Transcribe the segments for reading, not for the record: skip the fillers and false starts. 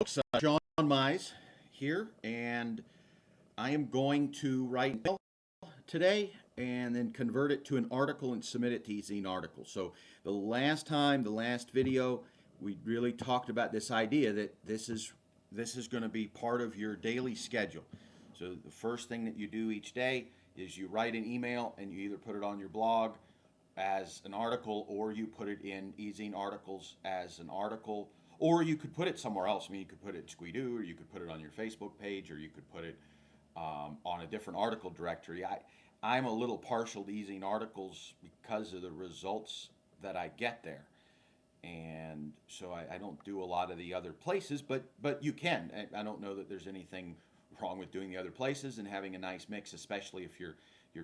folks. John Mize here, and I am going to write today and then convert it to an article and submit it to eZine Articles. So the last video, we really talked about this idea that this is going to be part of your daily schedule. So the first thing that you do each day is you write an email and you either put it on your blog as an article, or you put it in eZine Articles as an article, or you could put it somewhere else. I mean, you could put it in Squidoo, or you could put it on your Facebook page, or you could put it on a different article directory. I'm a little partial to eZine Articles because of the results that I get there, and so I don't do a lot of the other places, but you can. I don't know that there's anything wrong with doing the other places and having a nice mix, especially if you're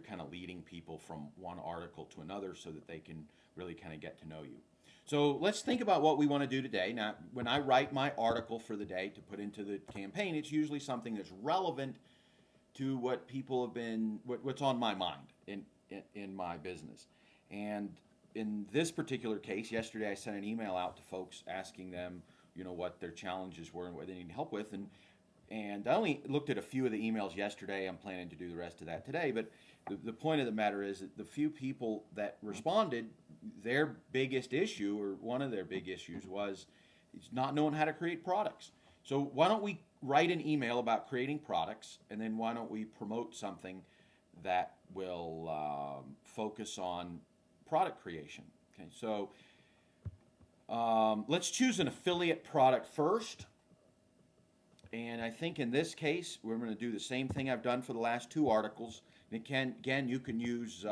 kind of leading people from one article to another so that they can really kind of get to know you. So let's think about what we want to do today. Now, when I write my article for the day to put into the campaign, it's usually something that's relevant to what people have been, what's on my mind in my business. And in this particular case, yesterday I sent an email out to folks asking them, what their challenges were and what they need help with. And I only looked at a few of the emails yesterday. I'm planning to do the rest of that today. But the point of the matter is that the few people that responded, their biggest issue, or one of their big issues, was not knowing how to create products. So why don't we write an email about creating products, and then why don't we promote something that will focus on product creation? Okay, so let's choose an affiliate product first. And I think in this case, we're going to do the same thing I've done for the last two articles. And again, you can use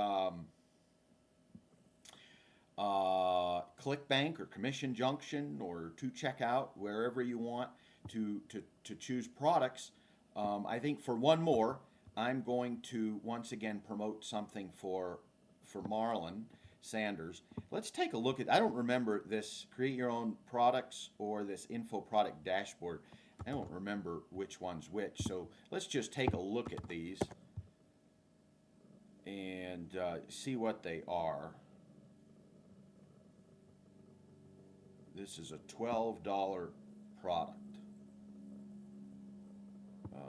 ClickBank or Commission Junction or To Checkout, wherever you want to choose products. I think for one more, I'm going to once again promote something for Marlon Sanders. Let's take a look at, I don't remember this Create Your Own Products or this Info Product Dashboard. I don't remember which one's which, so let's just take a look at these and see what they are. This is a $12 product. I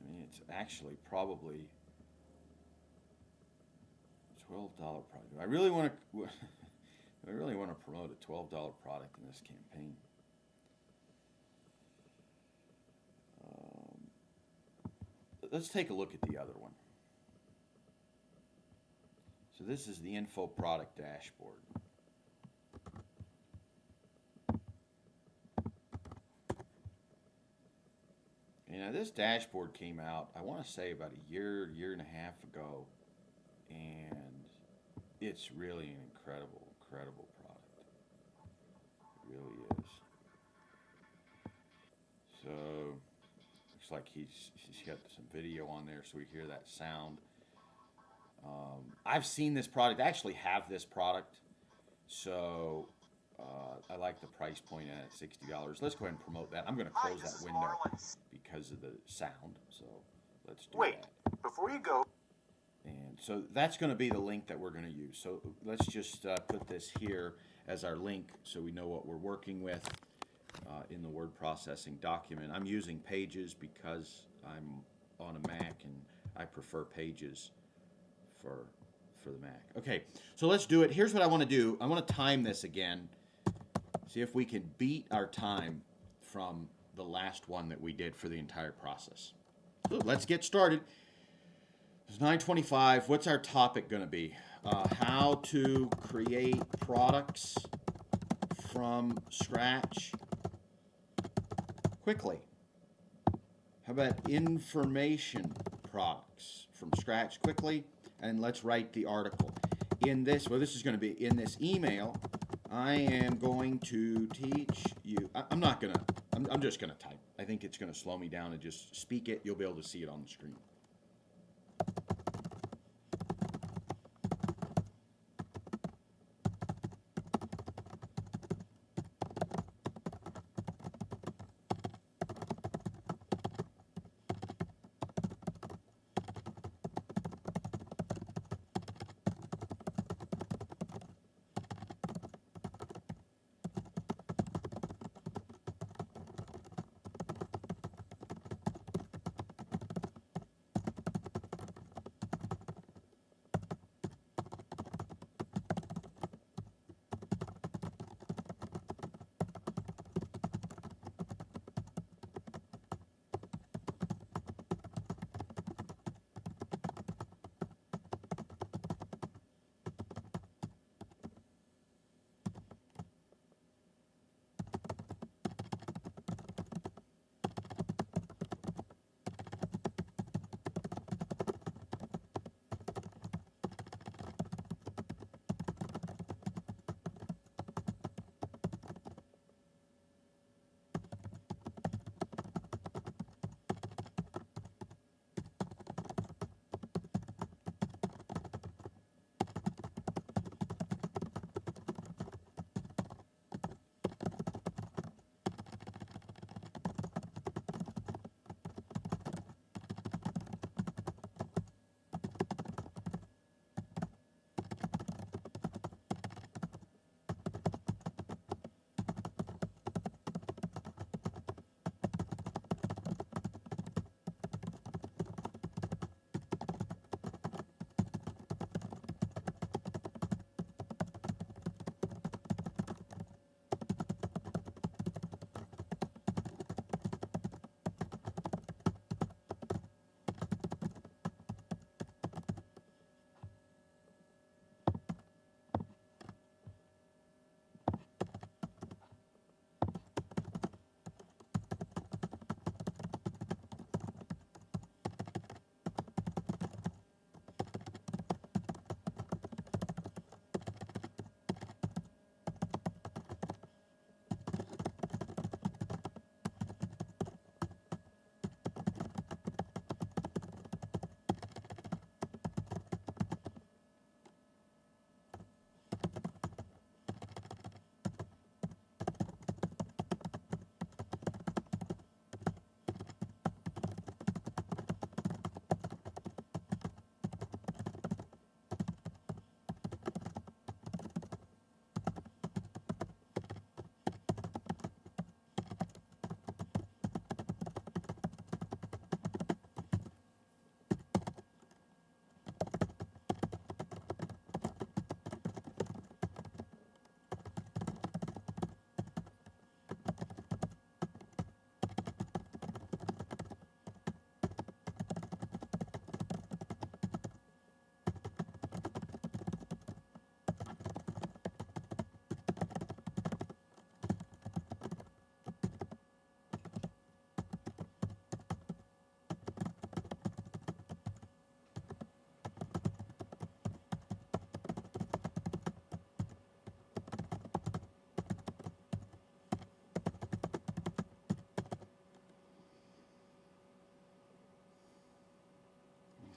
mean, it's actually probably $12 product. I really want to promote a $12 product in this campaign. Let's take a look at the other one. So this is the Info Product Dashboard. This dashboard came out, I want to say about a year and a half ago, and it's really an incredible product. It really is. So looks like he's got some video on there, so we hear that sound. I've seen this product. I actually have this product, so I like the price point at $60. Let's go ahead and promote that. I'm going to close that window because of the sound, so let's do that. Before you go. And so that's going to be the link that we're going to use. So let's just put this here as our link so we know what we're working with in the word processing document. I'm using Pages because I'm on a Mac and I prefer Pages for the Mac. Okay, so let's do it. Here's what I want to do. I want to time this again. See if we can beat our time from the last one that we did for the entire process. So let's get started. It's 9:25. What's our topic going to be? How to create products from scratch quickly. How about information products from scratch quickly? And let's write the article. This is going to be in this email. I am going to teach you. I'm just going to type. I think it's going to slow me down and just speak it. You'll be able to see it on the screen.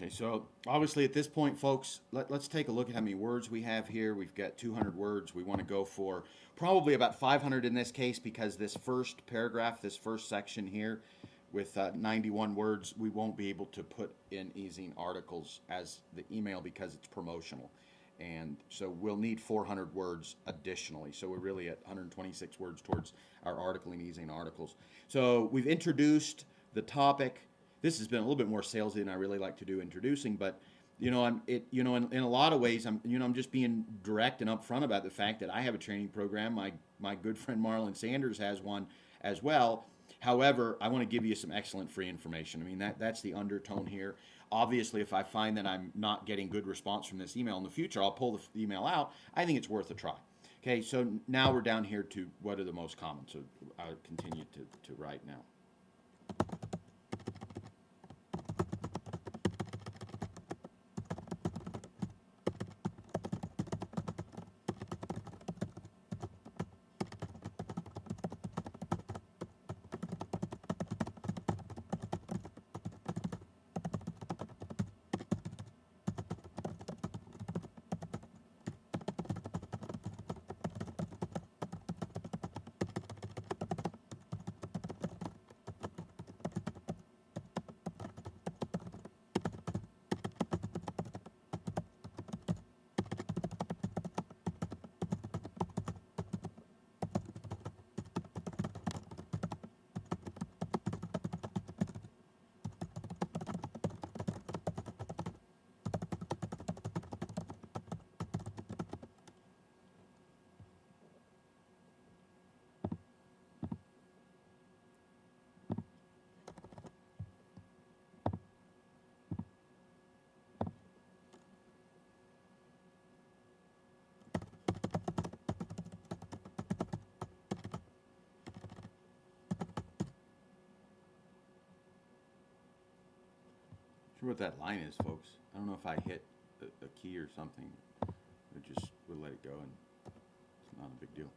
Okay, so obviously at this point, folks, let's take a look at how many words we have here. We've got 200 words. We want to go for probably about 500 in this case because this first paragraph, this first section here with 91 words, we won't be able to put in ezine articles as the email because it's promotional. And so we'll need 400 words additionally. So we're really at 126 words towards our article in ezine articles. So we've introduced the topic. This has been a little bit more salesy than I really like to do introducing, but in a lot of ways, I'm just being direct and upfront about the fact that I have a training program. My good friend Marlon Sanders has one as well. However, I want to give you some excellent free information. I mean, that's the undertone here. Obviously, if I find that I'm not getting good response from this email in the future, I'll pull the email out. I think it's worth a try. Okay, so now we're down here to what are the most common. So I'll continue to write now. Sure what that line is, folks. I don't know if I hit a key or something. We'll let it go, and it's not a big deal.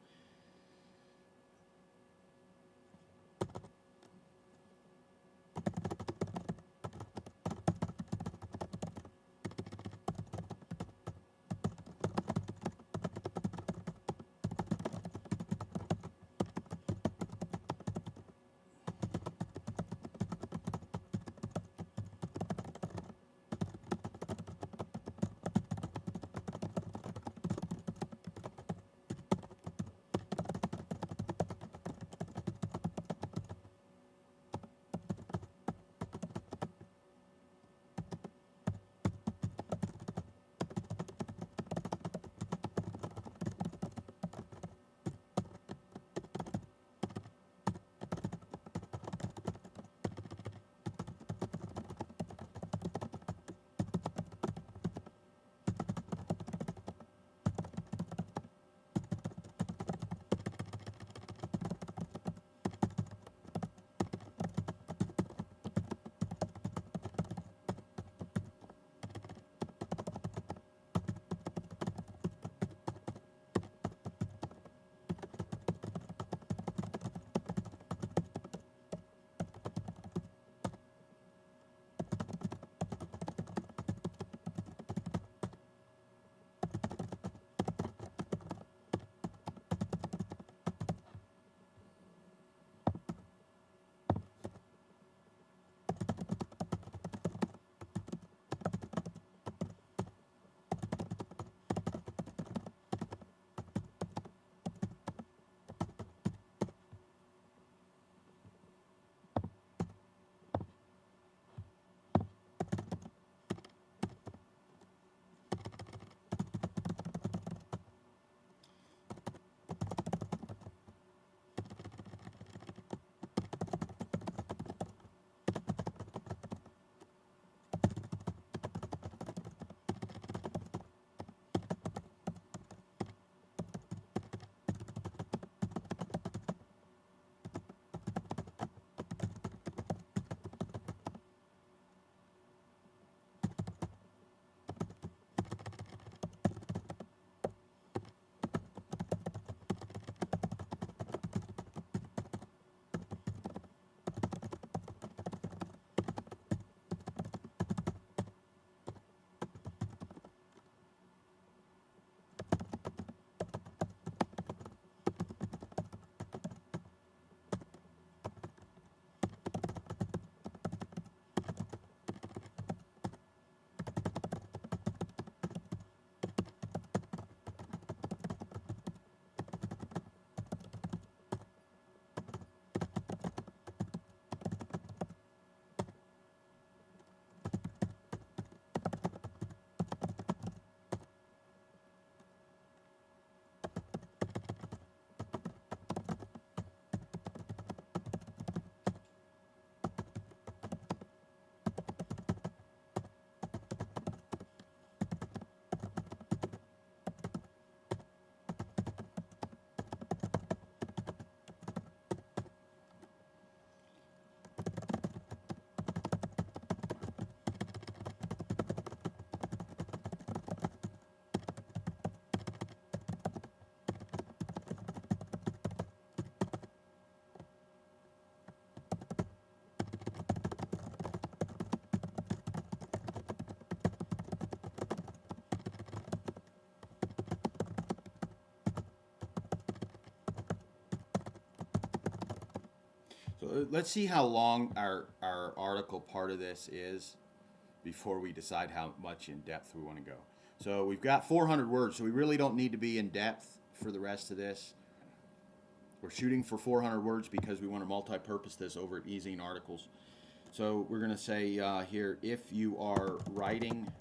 let's see how long our article part of this is before we decide how much in depth we want to go. So we've got 400 words, so we really don't need to be in depth for the rest of this. We're shooting for 400 words because we want to multi-purpose this over at eZine Articles. So we're going to say here, if you are writing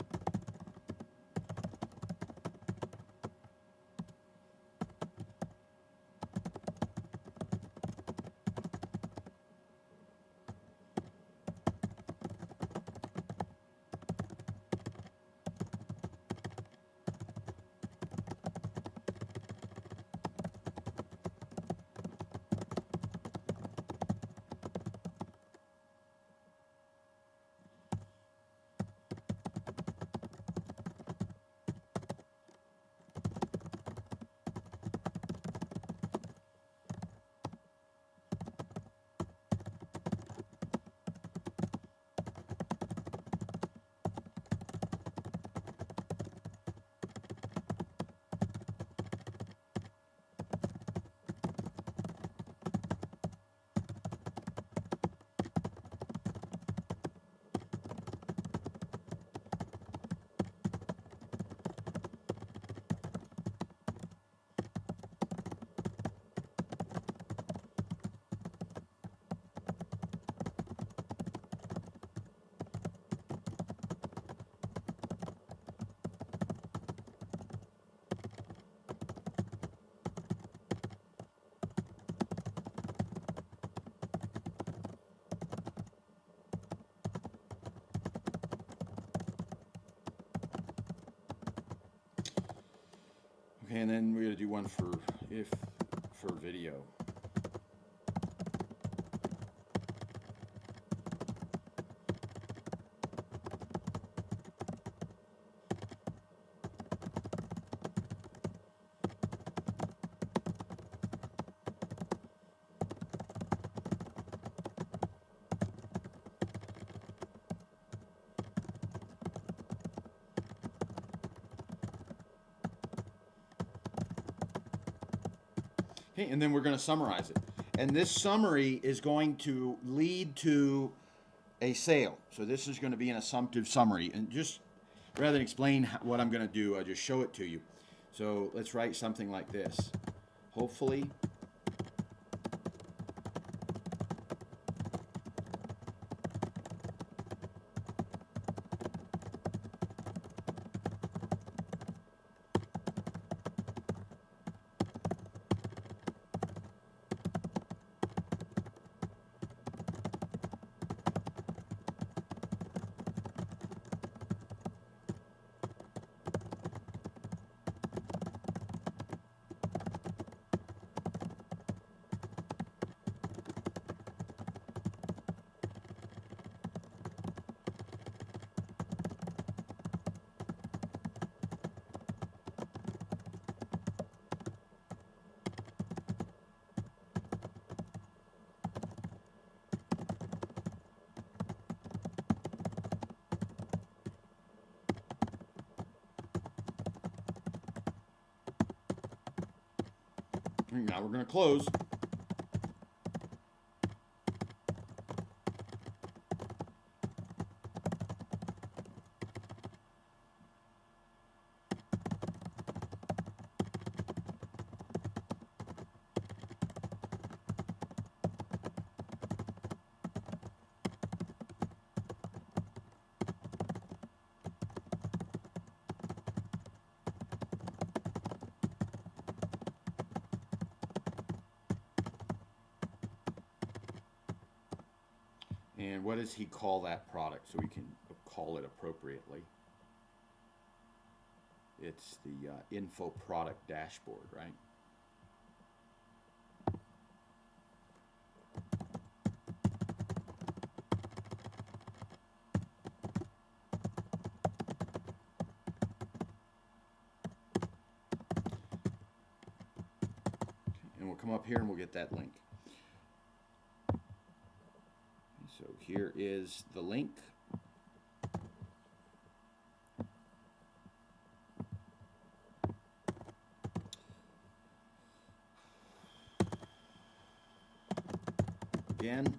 Okay, and then we're going to do one for video. Okay, and then we're going to summarize it. And this summary is going to lead to a sale. So this is going to be an assumptive summary. And just rather than explain what I'm going to do, I'll just show it to you. So let's write something like this. Hopefully, now we're going to close. And what does he call that product so we can call it appropriately? It's the info product dashboard, right? And we'll come up here and we'll get that link. So here is the link. Again,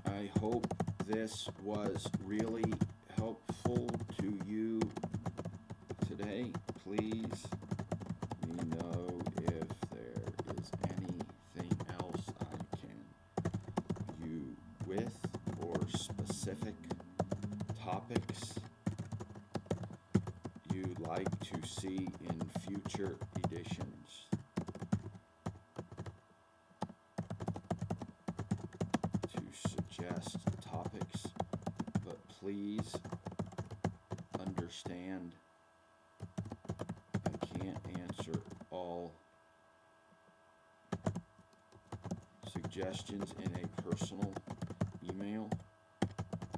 I hope this was really helpful to you today. Please let me know if there is anything else I can you with or specific topics you'd like to see in future editions. To suggest topics, but please understand I can't answer all suggestions in a personal email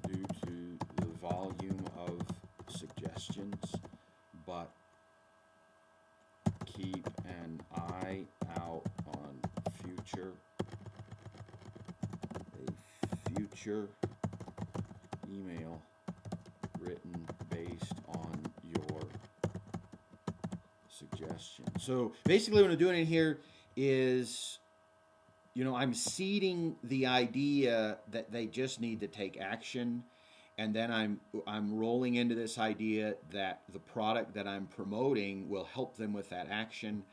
due to the volume of suggestions, but keep an eye out on a future email written based on your suggestion. So basically what I'm doing in here is, I'm seeding the idea that they just need to take action, and then I'm rolling into this idea that the product that I'm promoting will help them with that action.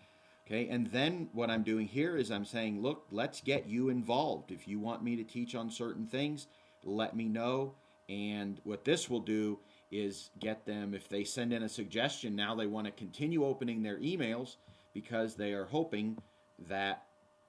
Okay, and then what I'm doing here is I'm saying, look, let's get you involved. If you want me to teach on certain things, let me know. And what this will do is get them, if they send in a suggestion, now they want to continue opening their emails because they are hoping that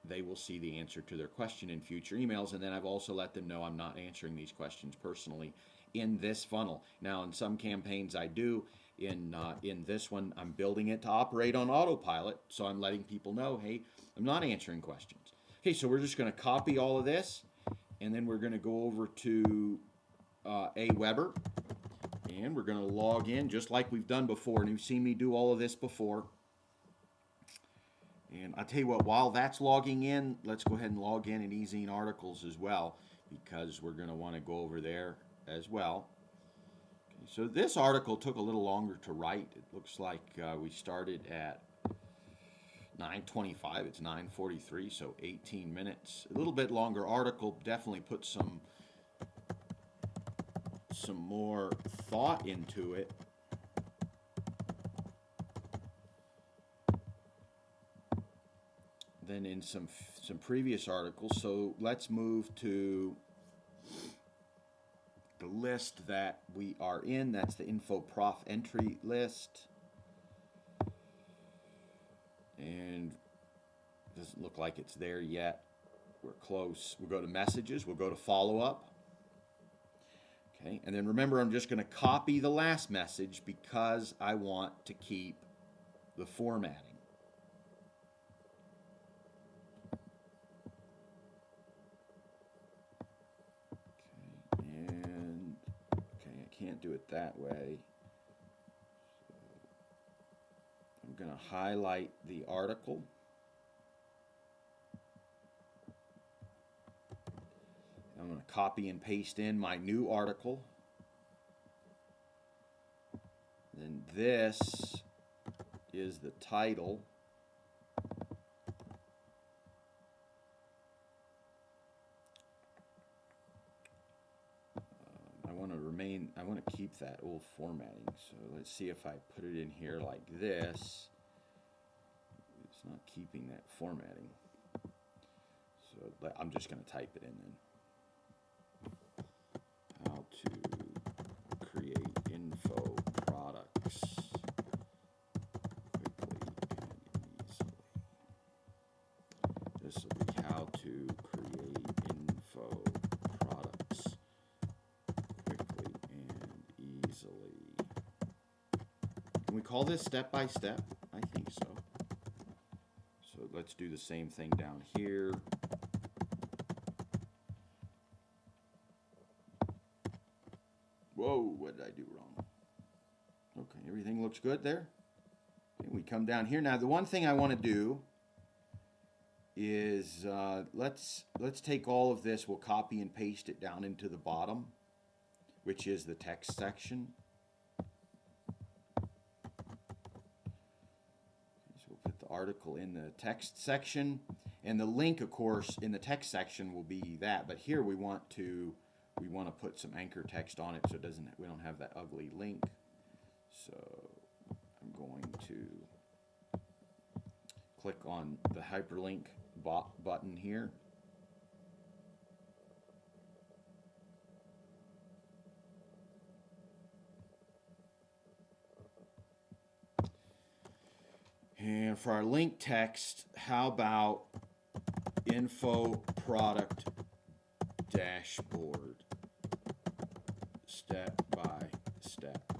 they will see the answer to their question in future emails. And then I've also let them know I'm not answering these questions personally in this funnel. Now, in some campaigns I do. In this one, I'm building it to operate on autopilot, so I'm letting people know, hey, I'm not answering questions. Okay, so we're just going to copy all of this, and then we're going to go over to Aweber, and we're going to log in just like we've done before. And you've seen me do all of this before. And I'll tell you what, while that's logging in, let's go ahead and log in eZine Articles as well, because we're going to want to go over there as well. So this article took a little longer to write. It looks like we started at 9:25. It's 9:43, so 18 minutes. A little bit longer article. Definitely put some more thought into it. Than in some previous articles. So let's move to the list that we are in. That's the InfoProf entry list. And doesn't look like it's there yet. We're close. We'll go to messages. We'll go to follow-up. Okay, and then remember, I'm just going to copy the last message because I want to keep the formatting. Can't do it that way. So I'm going to highlight the article. I'm going to copy and paste in my new article. Then this is the title. I want to keep that old formatting. So let's see if I put it in here like this. It's not keeping that formatting. So I'm just going to type it in then. How to create info products quickly and easily. This will be how to create info products quickly and easily. Can we call this step by step? I think so. So let's do the same thing down here. Whoa, what did I do wrong? Okay, everything looks good there. Okay, we come down here. Now, the one thing I want to do is let's take all of this. We'll copy and paste it down into the bottom, which is the text section. So we'll put the article in the text section, And the link, of course, in the text section will be that. But here we want to put some anchor text on it so it doesn't, we don't have that ugly link. So I'm going to click on the hyperlink button here. And for our link text, how about info product dashboard, step by step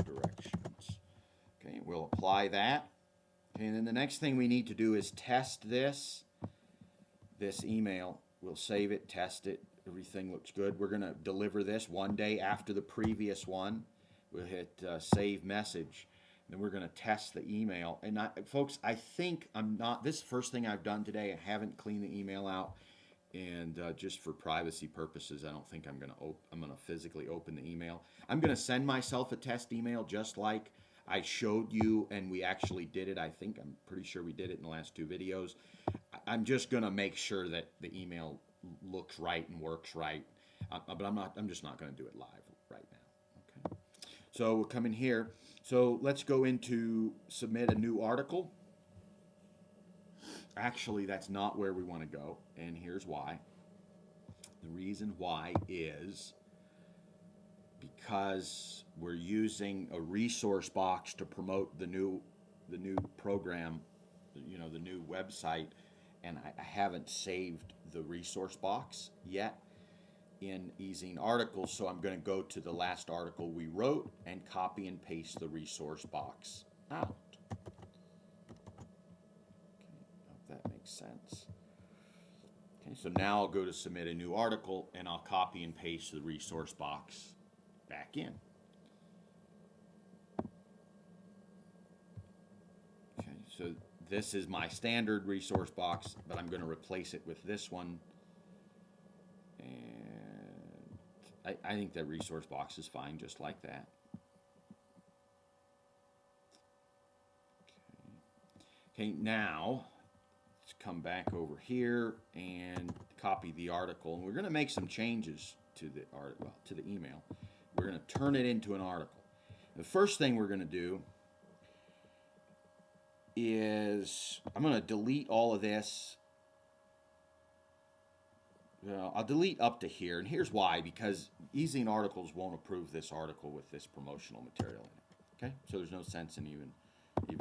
directions. Okay, we'll apply that. Okay, and then the next thing we need to do is test this email. We'll save it, test it, everything looks good. We're gonna deliver this one day after the previous one. We'll hit save message. Then we're going to test the email. And folks, I think this is the first thing I've done today. I haven't cleaned the email out. And just for privacy purposes, I don't think I'm going to physically open the email. I'm going to send myself a test email just like I showed you, and we actually did it. I'm pretty sure we did it in the last 2 videos. I'm just going to make sure that the email looks right and works right. But I'm just not going to do it live right now. Okay. So we'll come in here. So let's go into submit a new article. Actually, that's not where we want to go, and here's why. The reason why is because we're using a resource box to promote the new program, the new website, and I haven't saved the resource box yet in ezine articles, so I'm going to go to the last article we wrote and copy and paste the resource box out. Okay, hope that makes sense. Okay, so now I'll go to submit a new article and I'll copy and paste the resource box back in. Okay, so this is my standard resource box, but I'm going to replace it with this one. And I think that resource box is fine just like that. Okay, now let's come back over here and copy the article. And we're going to make some changes to the email. We're going to turn it into an article. The first thing we're going to do is I'm going to delete all of this. I'll delete up to here, and here's why, because ezine articles won't approve this article with this promotional material in it. Okay, so there's no sense in even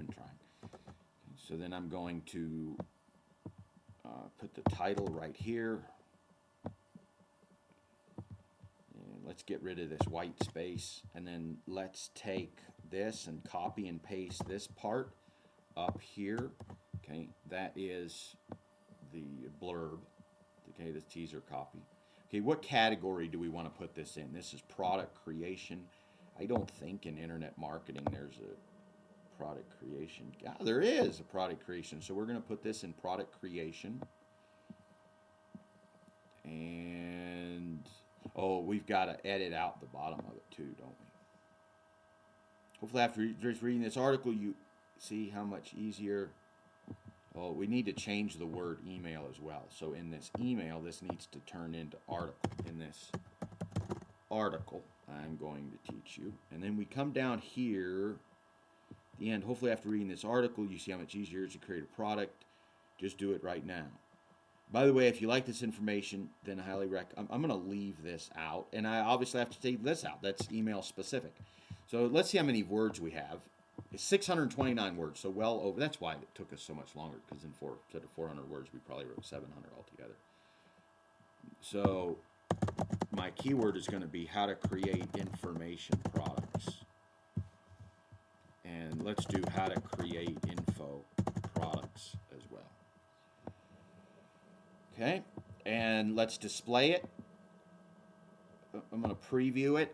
trying. Okay, so then I'm going to put the title right here. And let's get rid of this white space, and then let's take this and copy and paste this part up here. Okay, that is the blurb. Okay, this teaser copy. Okay, what category do we want to put this in? This is product creation. I don't think in internet marketing there's a product creation. Yeah, there is a product creation. So we're going to put this in product creation. And, we've got to edit out the bottom of it too, don't we? Hopefully after just reading this article, you see how much easier. Oh, we need to change the word email as well. So in this email, this needs to turn into article. In this article, I'm going to teach you. And then we come down here, at the end, hopefully after reading this article, you see how much easier it is to create a product. Just do it right now. By the way, if you like this information, then I highly recommend, I'm going to leave this out. And I obviously have to take this out. That's email specific. So let's see how many words we have. It's 629 words, so well over. That's why it took us so much longer, because instead of 400 words, we probably wrote 700 altogether. So my keyword is going to be how to create information products. And let's do how to create info products as well. Okay, and let's display it. I'm going to preview it.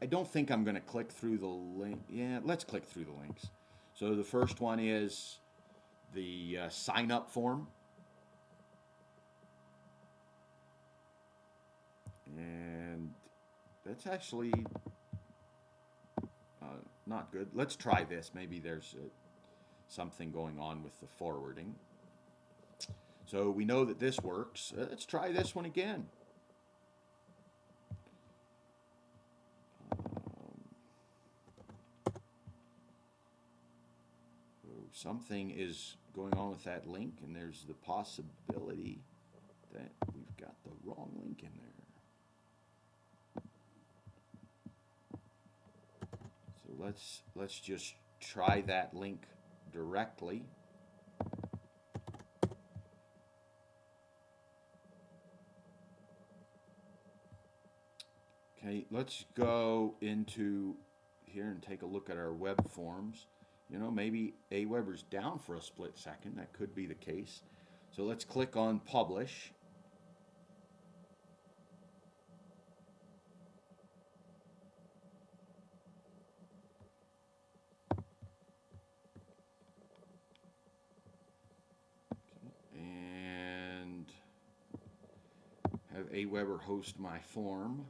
I don't think I'm going to click through the link. Yeah, let's click through the links. So the first one is the sign up form. And that's actually not good. Let's try this. Maybe there's something going on with the forwarding. So we know that this works. Let's try this one again. Something is going on with that link, and there's the possibility that we've got the wrong link in there. So let's just try that link directly. Okay, let's go into here and take a look at our web forms. You know, maybe Aweber's down for a split second. That could be the case. So let's click on publish. And have Aweber host my form.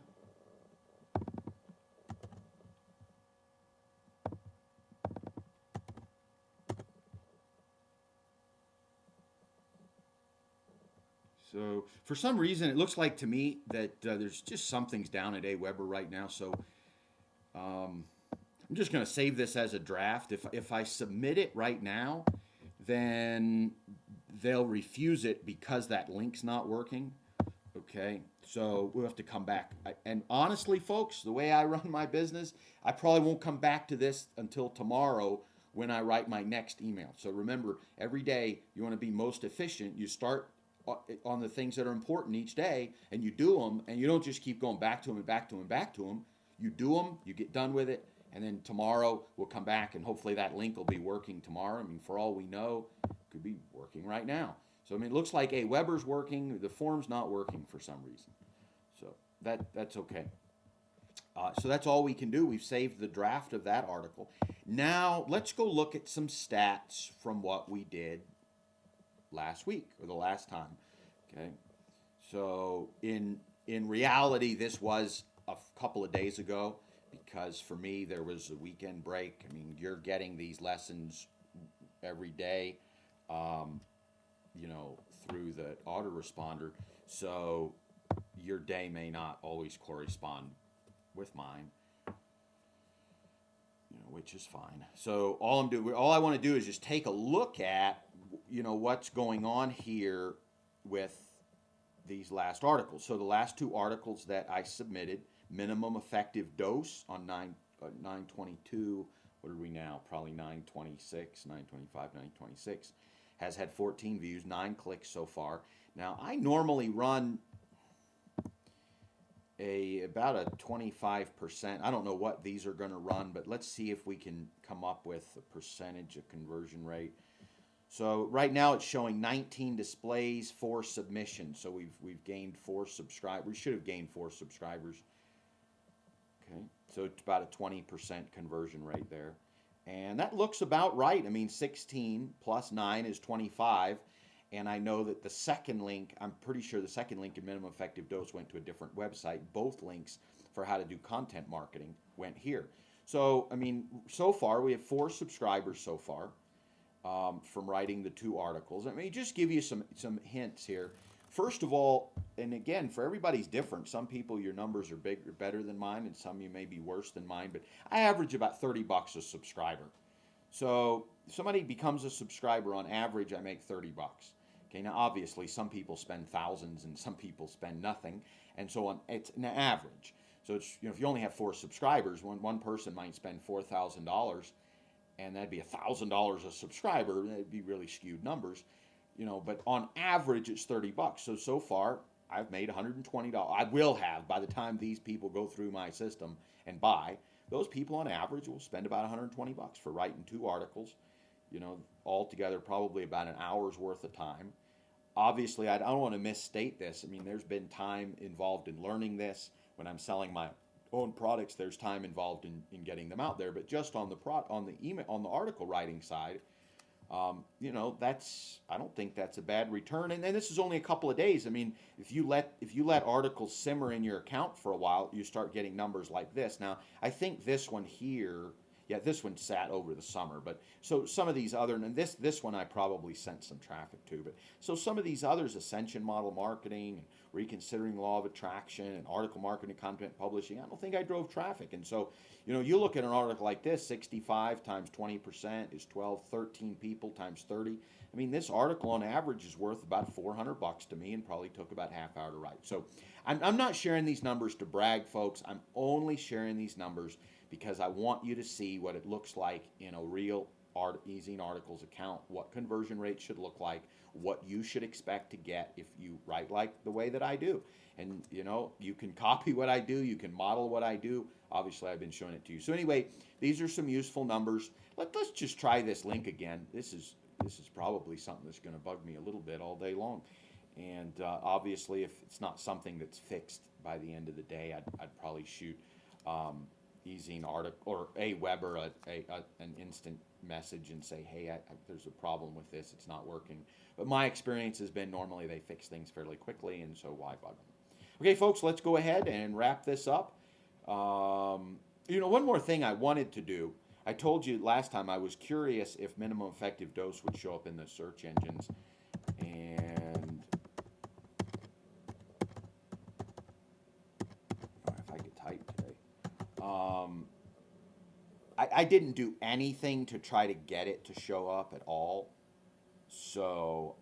So for some reason, it looks like to me that there's just something's down at Aweber right now. So I'm just going to save this as a draft. If I submit it right now, then they'll refuse it because that link's not working. Okay, so we'll have to come back. And honestly, folks, the way I run my business, I probably won't come back to this until tomorrow when I write my next email. So remember, every day you want to be most efficient. You start on the things that are important each day, and you do them, and you don't just keep going back to them and back to them and back to them. You do them, you get done with it, and then tomorrow we'll come back, and hopefully that link will be working tomorrow. I mean, for all we know, it could be working right now. So I mean, it looks like Aweber's working. The form's not working for some reason. So that's okay. So that's all we can do. We've saved the draft of that article. Now let's go look at some stats from what we did last week or the last time. Okay, so in reality, this was a couple of days ago because for me there was a weekend break. I mean, you're getting these lessons every day, you know, through the autoresponder, so your day may not always correspond with mine, you know, which is fine. So all I want to do is just take a look at, you know, what's going on here with these last articles. So the last two articles that I submitted, minimum effective dose on 922, what are we now? Probably 926, 925, 926, has had 14 views, 9 clicks so far. Now I normally run about a 25%. I don't know what these are going to run, but let's see if we can come up with a percentage of conversion rate. So right now it's showing 19 displays, 4 submissions. So we've gained 4 subscribers. We should have gained 4 subscribers. Okay, so it's about a 20% conversion rate there. And that looks about right. I mean, 16 plus 9 is 25. And I know that the second link, I'm pretty sure the second link in minimum effective dose went to a different website. Both links for how to do content marketing went here. So, I mean, so far we have 4 subscribers so far from writing the 2 articles. I mean, just give you some hints here. First of all, and again, for everybody's different. Some people, your numbers are bigger, better than mine, and some you may be worse than mine. But I average about $30 a subscriber. So if somebody becomes a subscriber, on average, I make $30. Okay, now obviously some people spend thousands and some people spend nothing, and so on. It's an average. So it's, you know, if you only have 4 subscribers, one person might spend $4,000, and that'd be $1,000 a subscriber. That'd be really skewed numbers, you know. But on average, it's $30. So far, I've made $120. I will have by the time these people go through my system and buy. Those people on average will spend about $120 for writing 2 articles, you know, altogether probably about an hour's worth of time. Obviously, I don't want to misstate this. I mean, there's been time involved in learning this. When I'm selling my own products, there's time involved in getting them out there. But just on the article writing side, you know, I don't think that's a bad return. And this is only a couple of days. I mean, if you let articles simmer in your account for a while, you start getting numbers like this. Now, I think this one here Yeah, this one sat over the summer, but so some of these other, and this one I probably sent some traffic to, but so some of these others, Ascension Model Marketing, and Reconsidering Law of Attraction, and Article Marketing, Content Publishing, I don't think I drove traffic. And so, you look at an article like this, 65 times 20% is 12, 13 people times 30. I mean, this article on average is worth about $400 to me and probably took about half hour to write. So I'm not sharing these numbers to brag, folks. I'm only sharing these numbers because I want you to see what it looks like in a real eZine Articles account, what conversion rates should look like, what you should expect to get if you write like the way that I do. And you can copy what I do, you can model what I do. Obviously, I've been showing it to you. So anyway, these are some useful numbers. Let's just try this link again. This is probably something that's going to bug me a little bit all day long. And obviously, if it's not something that's fixed by the end of the day, I'd probably shoot eZine article or Aweber an instant message and say, hey, there's a problem with this, it's not working. But my experience has been normally they fix things fairly quickly, and so why bug them? Okay, folks, let's go ahead and wrap this up. One more thing I wanted to do. I told you last time I was curious if minimum effective dose would show up in the search engines, and if I could type today. I didn't do anything to try to get it to show up at all, so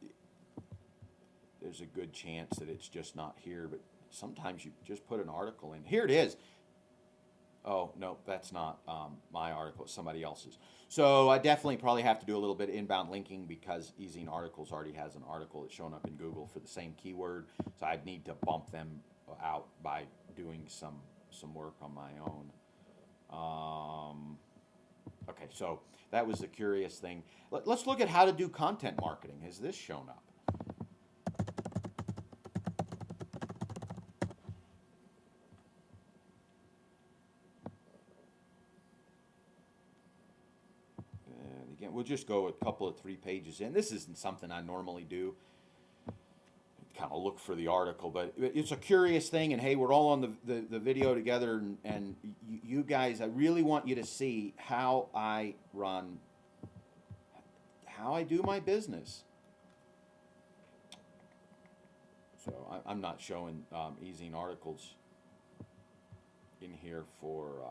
there's a good chance that it's just not here, but sometimes you just put an article in. Here it is. Oh, no, that's not my article, it's somebody else's. So I definitely probably have to do a little bit of inbound linking because eZine Articles already has an article that's shown up in Google for the same keyword. So I'd need to bump them out by doing some work on my own. Okay, so that was the curious thing. Let's look at how to do content marketing. Has this shown up? Again, we'll just go a couple of 3 pages in. This isn't something I normally do. Kind of look for the article, but it's a curious thing, and hey, we're all on the video together, and you guys, I really want you to see how I run, how I do my business. So I'm not showing eZine Articles in here for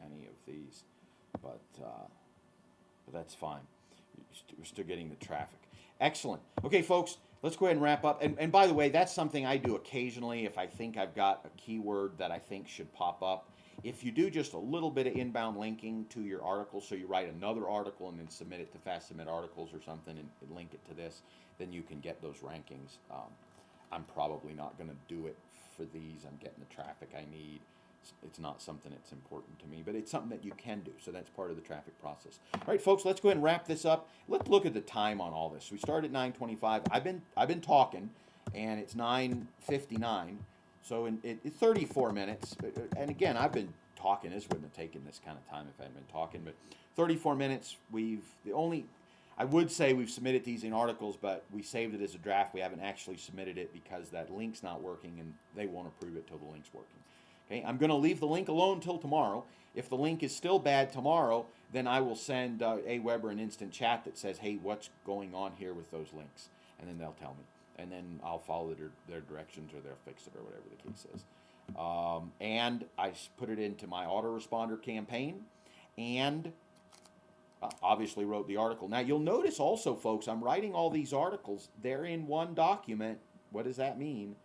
any of these, but that's fine. We're still getting the traffic. Excellent. Okay, folks, let's go ahead and wrap up. And by the way, that's something I do occasionally if I think I've got a keyword that I think should pop up. If you do just a little bit of inbound linking to your article, so you write another article and then submit it to Fast Submit Articles or something and link it to this, then you can get those rankings. I'm probably not going to do it for these. I'm getting the traffic I need. It's not something that's important to me, but it's something that you can do. So that's part of the traffic process. All right, folks, let's go ahead and wrap this up. Let's look at the time on all this. We started at 9:25. I've been talking, and it's 9:59. So it's 34 minutes. And again, I've been talking. This wouldn't have taken this kind of time if I hadn't been talking. But 34 minutes. I would say we've submitted these in articles, but we saved it as a draft. We haven't actually submitted it because that link's not working, and they won't approve it till the link's working. Okay, I'm going to leave the link alone till tomorrow. If the link is still bad tomorrow, then I will send Aweber an instant chat that says, hey, what's going on here with those links? And then they'll tell me. And then I'll follow their directions, or they'll fix it, or whatever the case is. And I put it into my autoresponder campaign, and obviously wrote the article. Now, you'll notice also, folks, I'm writing all these articles. They're in one document. What does that mean?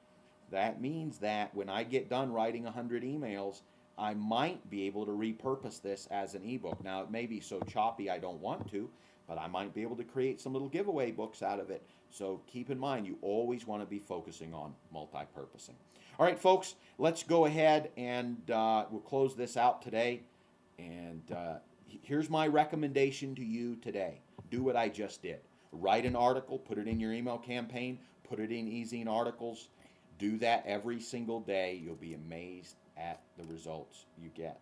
That means that when I get done writing 100 emails, I might be able to repurpose this as an ebook. Now, it may be so choppy I don't want to, but I might be able to create some little giveaway books out of it. So keep in mind, you always want to be focusing on multi-purposing. All right, folks, let's go ahead and we'll close this out today. And here's my recommendation to you today. Do what I just did. Write an article, put it in your email campaign, put it in eZine Articles. Do that every single day. You'll be amazed at the results you get.